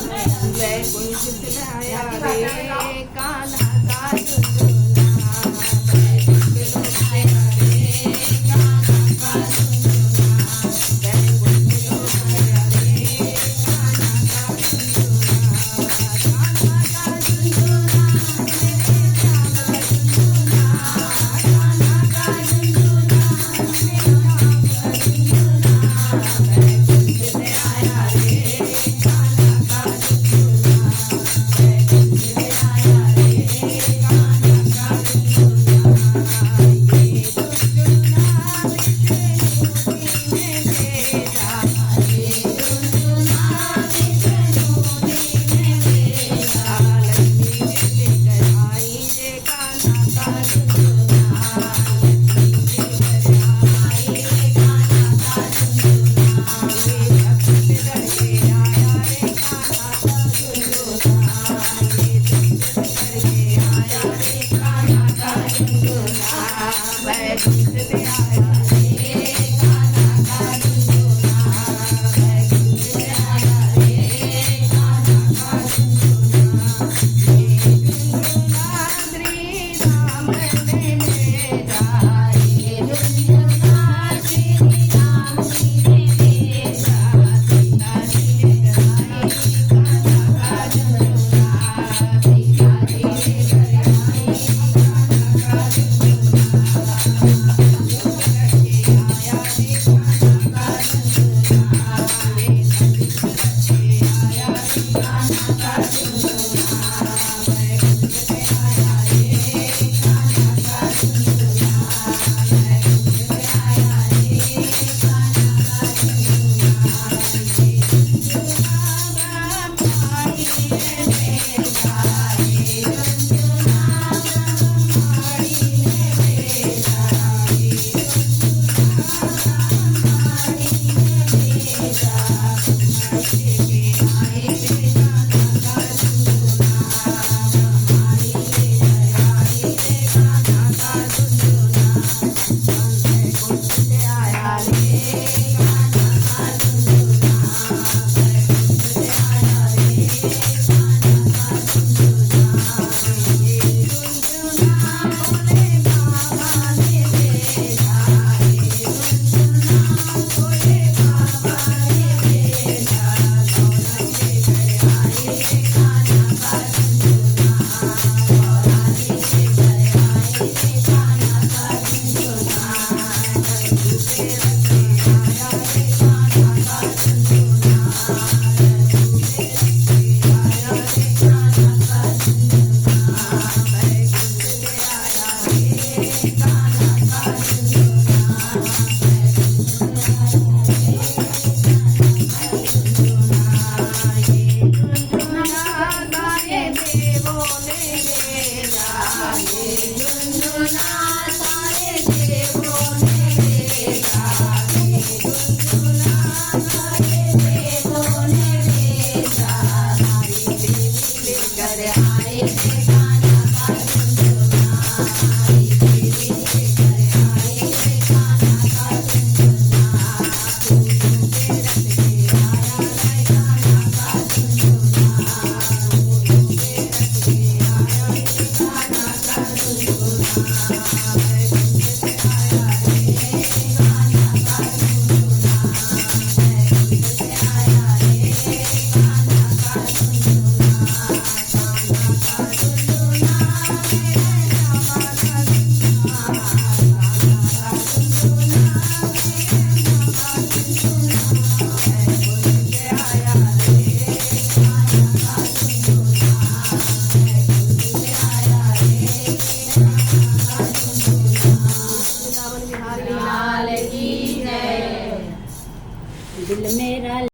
वैकुंठ से आया रे कान्हा का झुनझुना, वैकुंठ लोक से रे कान्हा का झुनझुना, वैकुंठ लोक से रे कान्हा का झुनझुना, कान्हा का झुनझुना मेरे श्याम का झुनझुना, कान्हा का झुनझुना मेरे श्याम का झुनझुना, वैकुंठ से आया रे कान्हा का झुनझुना, वैकुंठ से आया रे कान्हा का झुनझुना, ये झुनझुना विष्णु जी ने भेजा, ये झुनझुना विष्णु जी ने भेजा, लक्ष्मी जी लेकर आई रे कान्हा का झुनझुना, लक्ष्मी जी लेकर आई रे कान्हा का झुनझुना, ये भक्त से डर के आया रे कान्हा का झुनझुना, ये भक्त से डर के आया रे कान्हा का झुनझुना, वैकुंठ से आया रे कान्हा का झुनझुना, वैकुंठ से आया रे कान्हा का झुनझुना, ये झुनझुना श्री राम ने भेजा, ये झुनझुना श्री राम जी ने भेजा, सीता जी लेकर आई कान्हा का झुनझुना, सीता जी लेकर आई कान्हा का झुनझुना, लक्ष्मी लेके आया रे कान्हा का झुनझुना, ये लक्ष्मी लेके आया रे कान्हा का झुनझुना, वैकुंठ से आया रे कान्हा का झुनझुना, वैकुंठ से आया रे कान्हा का झुनझुना, ये झुनझुना ब्रह्माणी ने भेजा, ये झुनझुना ब्रह्माणी ने भेजा, ये झुनझुना ब्रह्माणी ने भेजा, लेके आई